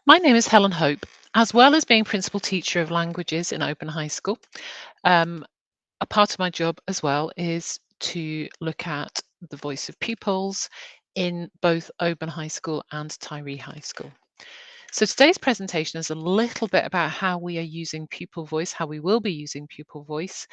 My name is Helen Hope. As well as being principal teacher of languages in Open High School, um, a part of my job as well is to look at the voice of pupils in both Open High School and Tyree High School. So today's presentation is a little bit about how we are using pupil voice, how we will be using pupil voice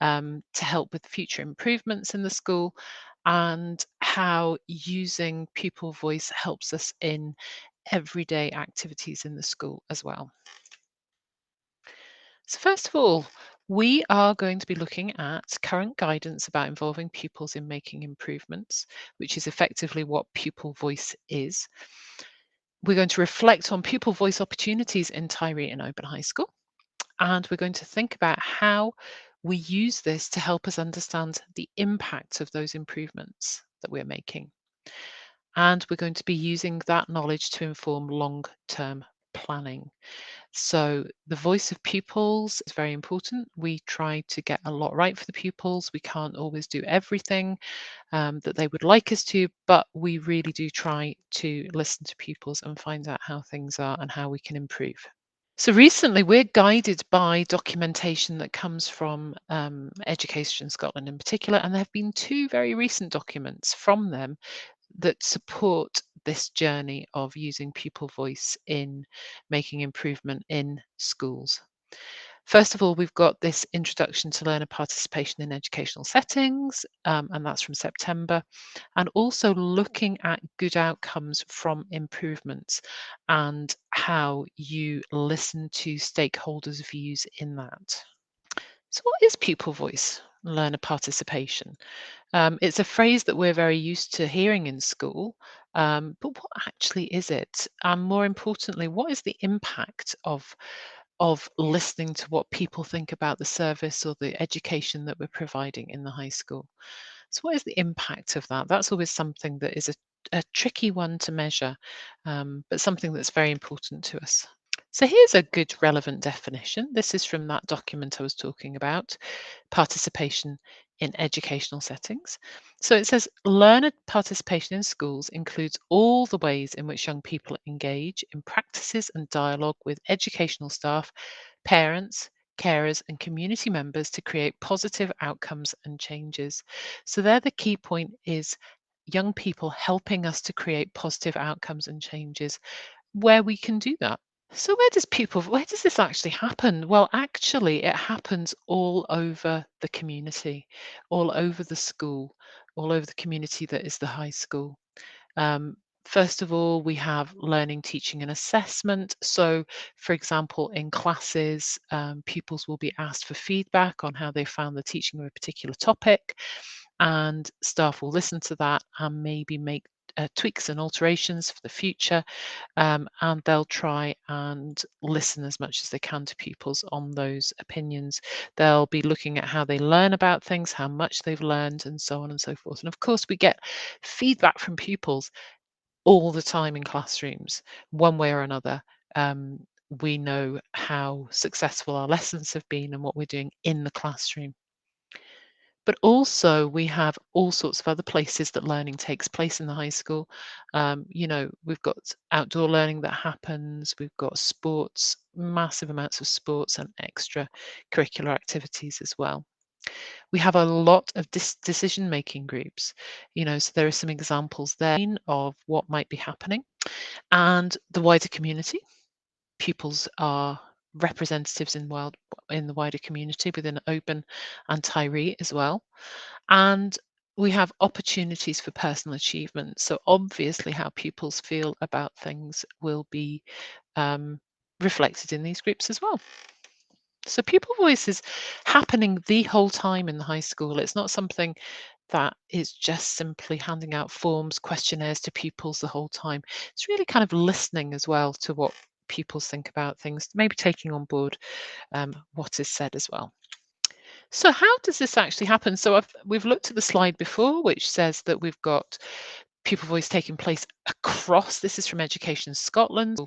to help with future improvements in the school, and how using pupil voice helps us in everyday activities in the school as well. So first of all, we are going to be looking at current guidance about involving pupils in making improvements, which is effectively what pupil voice is. We're going to reflect on pupil voice opportunities in Tyree and Open High School, and we're going to think about how we use this to help us understand the impact of those improvements that we're making. And we're going to be using that knowledge to inform long-term planning. So the voice of pupils is very important. We try to get a lot right for the pupils. We can't always do everything that they would like us to, but we really do try to listen to pupils and find out how things are and how we can improve. So recently, we're guided by documentation that comes from Education Scotland in particular, and there have been two very recent documents from them that support this journey of using pupil voice in making improvement in schools. First of all, we've got this Introduction to Learner Participation in Educational Settings, and that's from September, and also looking at good outcomes from improvements and how you listen to stakeholders' views in that. So, what is pupil voice? Learner participation. It's a phrase that we're very used to hearing in school, but what actually is it? And more importantly, what is the impact of listening to what people think about the service or the education that we're providing in the high school? So, what is the impact of that? That's always something that is a tricky one to measure, but something that's very important to us. So here's a good relevant definition. This is from that document I was talking about, participation in educational settings. So it says learner participation in schools includes all the ways in which young people engage in practices and dialogue with educational staff, parents, carers, and community members to create positive outcomes and changes. So there the key point is young people helping us to create positive outcomes and changes where we can do that. So where does this actually happen? Well, actually, it happens all over the community, all over the school, all over the community that is the high school. Um, First of all, we have learning, teaching, and assessment. So, for example, in classes, pupils will be asked for feedback on how they found the teaching of a particular topic, and staff will listen to that and maybe make tweaks and alterations for the future, and they'll try and listen as much as they can to pupils on those opinions. They'll be looking at how they learn about things, how much they've learned, and so on and so forth. And of course, we get feedback from pupils all the time in classrooms, one way or another. We know how successful our lessons have been and what we're doing in the classroom. But also, we have all sorts of other places that learning takes place in the high school. We've got outdoor learning that happens, we've got sports, massive amounts of sports and extra curricular activities as well. We have a lot of decision making groups, so there are some examples there of what might be happening. And the wider community, pupils are representatives in the wider community within Open and Tyree as well. And we have opportunities for personal achievement. So obviously how pupils feel about things will be reflected in these groups as well. So pupil voice is happening the whole time in the high school. It's not something that is just simply handing out forms, questionnaires to pupils the whole time. It's really kind of listening as well to what pupils think about things, maybe taking on board what is said as well. So how does this actually happen? So we've looked at the slide before, which says that we've got pupil voice taking place across. This is from Education Scotland.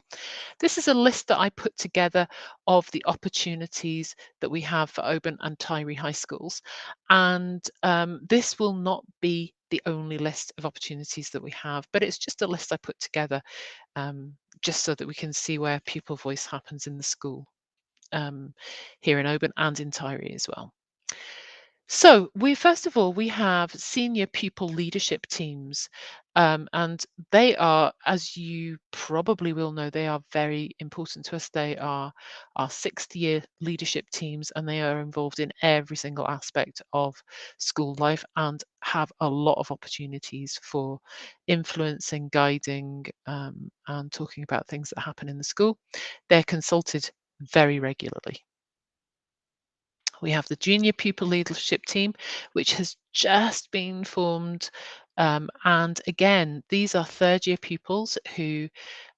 This is a list that I put together of the opportunities that we have for Oban and Tyree high schools. And this will not be the only list of opportunities that we have, but it's just a list I put together just so that we can see where pupil voice happens in the school here in Oban and in Tyree as well. So we first of all we have senior pupil leadership teams, and they are, as you probably will know, they are very important to us. They are our sixth year leadership teams, and they are involved in every single aspect of school life and have a lot of opportunities for influencing, guiding, and talking about things that happen in the school. They're consulted very regularly. We have the junior pupil leadership team, which has just been formed. And again, these are third year pupils who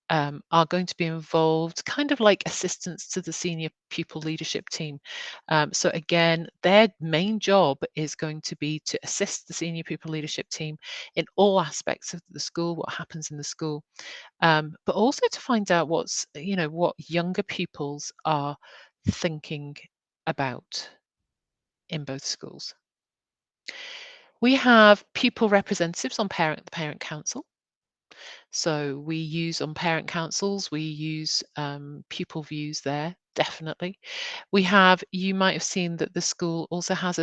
are going to be involved, kind of like assistants to the senior pupil leadership team. So again, their main job is going to be to assist the senior pupil leadership team in all aspects of the school, what happens in the school, but also to find out what younger pupils are thinking about in both schools. We have pupil representatives on the parent council. So we use on parent councils, we use pupil views there, definitely. You might have seen that the school also has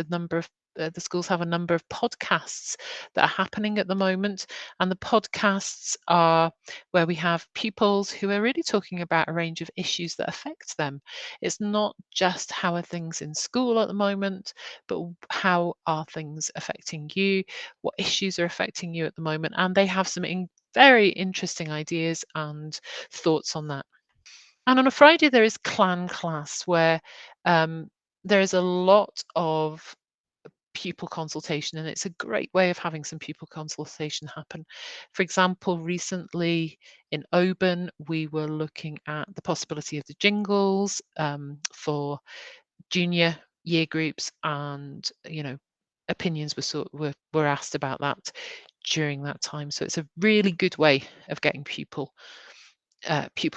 the schools have a number of podcasts that are happening at the moment. And the podcasts are where we have pupils who are really talking about a range of issues that affect them. It's not just how are things in school at the moment, but how are things affecting you? What issues are affecting you at the moment? And they have some very interesting ideas and thoughts on that. And on a Friday, there is clan class where um, there is a lot of pupil consultation, and it's a great way of having some pupil consultation happen. For example, recently in Oban, we were looking at the possibility of the jingles for junior year groups, and opinions were asked about that during that time. So it's a really good way of getting pupil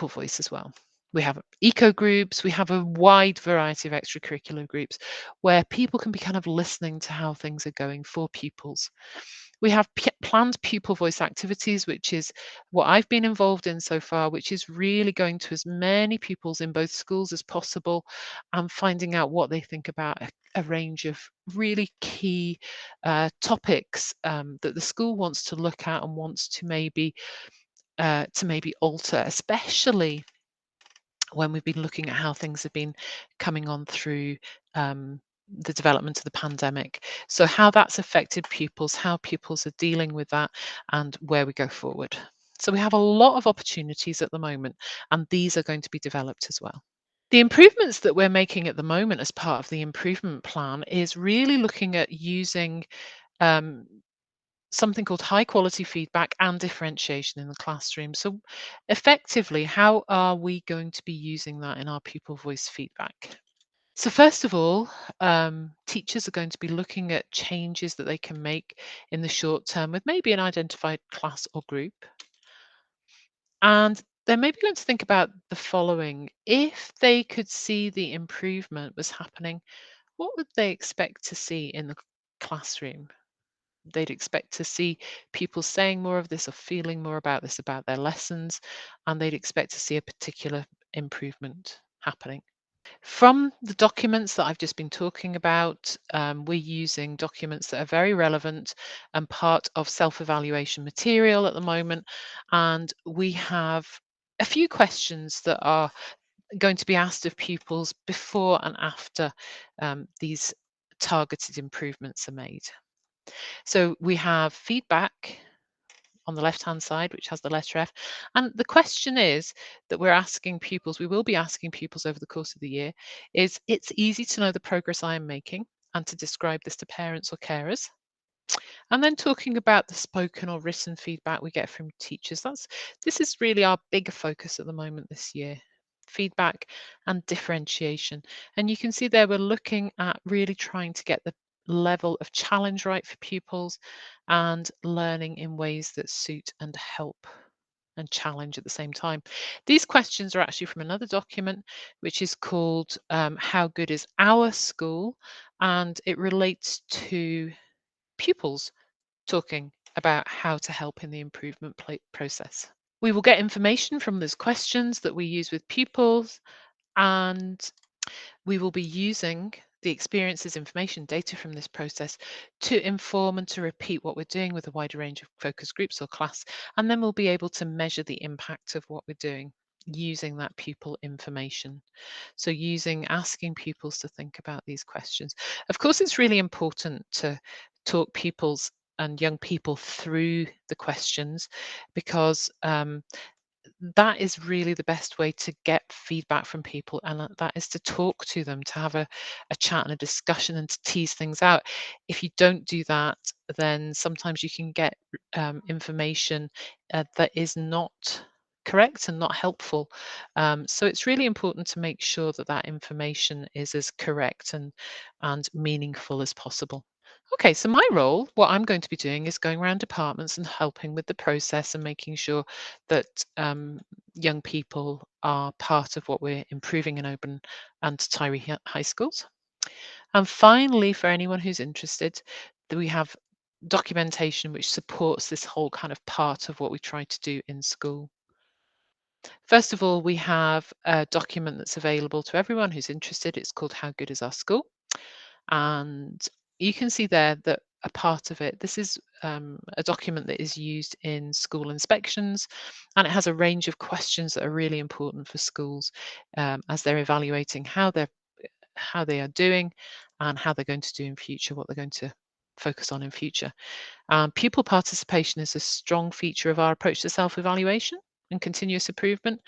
voice as well. We have eco groups, we have a wide variety of extracurricular groups where people can be kind of listening to how things are going for pupils. We have planned pupil voice activities, which is what I've been involved in so far, which is really going to as many pupils in both schools as possible and finding out what they think about a range of really key topics that the school wants to look at and wants to maybe alter, especially when we've been looking at how things have been coming on through the development of the pandemic. So how that's affected pupils, how pupils are dealing with that, and where we go forward. So we have a lot of opportunities at the moment, and these are going to be developed as well. The improvements that we're making at the moment as part of the improvement plan is really looking at using um, something called high quality feedback and differentiation in the classroom. So effectively, how are we going to be using that in our pupil voice feedback? So first of all, teachers are going to be looking at changes that they can make in the short term with maybe an identified class or group. And they're maybe going to think about the following. If they could see the improvement was happening, what would they expect to see in the classroom? They'd expect to see people saying more of this or feeling more about this about their lessons, and they'd expect to see a particular improvement happening. From the documents that I've just been talking about, we're using documents that are very relevant and part of self-evaluation material at the moment. And we have a few questions that are going to be asked of pupils before and after these targeted improvements are made. So we have feedback on the left-hand side, which has the letter F. And the question is that we will be asking pupils over the course of the year, is it's easy to know the progress I am making and to describe this to parents or carers. And then talking about the spoken or written feedback we get from teachers. This is really our big focus at the moment this year. Feedback and differentiation. And you can see there we're looking at really trying to get level of challenge right for pupils, and learning in ways that suit and help and challenge at the same time. These questions are actually from another document, which is called How Good is Our School? And it relates to pupils talking about how to help in the improvement process. We will get information from those questions that we use with pupils, and we will be using the experiences, information, data from this process to inform and to repeat what we're doing with a wider range of focus groups or class. And then we'll be able to measure the impact of what we're doing using that pupil information. So asking pupils to think about these questions. Of course, it's really important to talk pupils and young people through the questions, because that is really the best way to get feedback from people, and that is to talk to them, to have a chat and a discussion and to tease things out. If you don't do that, then sometimes you can get information that is not correct and not helpful. So it's really important to make sure that that information is as correct and meaningful as possible. Okay, so my role, what I'm going to be doing is going around departments and helping with the process and making sure that young people are part of what we're improving in Oban and Tyree High Schools. And finally, for anyone who's interested, that we have documentation which supports this whole kind of part of what we try to do in school. First of all, we have a document that's available to everyone who's interested. It's called How Good is Our School? And you can see there that a part of it, this is a document that is used in school inspections, and it has a range of questions that are really important for schools as they're evaluating how they are doing and how they're going to do in future, what they're going to focus on in future. Pupil participation is a strong feature of our approach to self-evaluation and continuous improvement.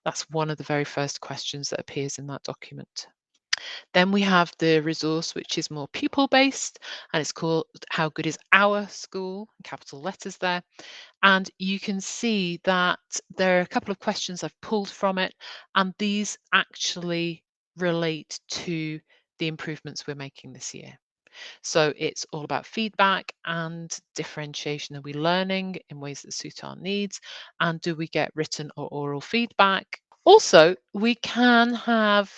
That's one of the very first questions that appears in that document. Then we have the resource, which is more pupil-based, and it's called How Good is Our School? In capital letters there. And you can see that there are a couple of questions I've pulled from it, and these actually relate to the improvements we're making this year. So it's all about feedback and differentiation. Are we learning in ways that suit our needs? And do we get written or oral feedback? Also, we can have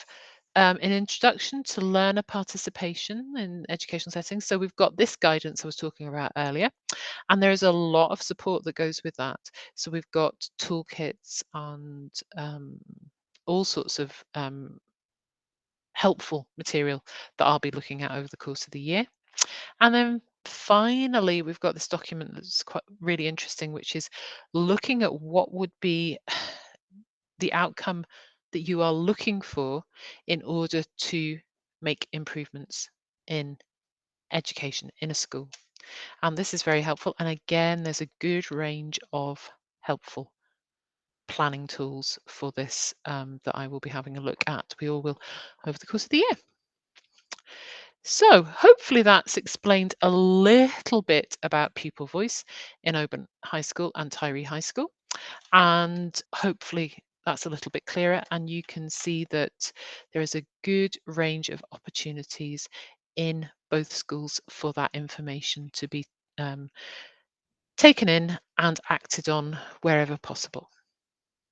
an introduction to learner participation in educational settings. So we've got this guidance I was talking about earlier, and there is a lot of support that goes with that. So we've got toolkits and all sorts of helpful material that I'll be looking at over the course of the year. And then finally, we've got this document that's quite really interesting, which is looking at what would be the outcome that you are looking for in order to make improvements in education in a school. And this is very helpful. And again, there's a good range of helpful planning tools for this that I will be having a look at. We all will over the course of the year. So hopefully that's explained a little bit about pupil voice in Oban High School and Tyree High School. And hopefully that's a little bit clearer, and you can see that there is a good range of opportunities in both schools for that information to be taken in and acted on wherever possible.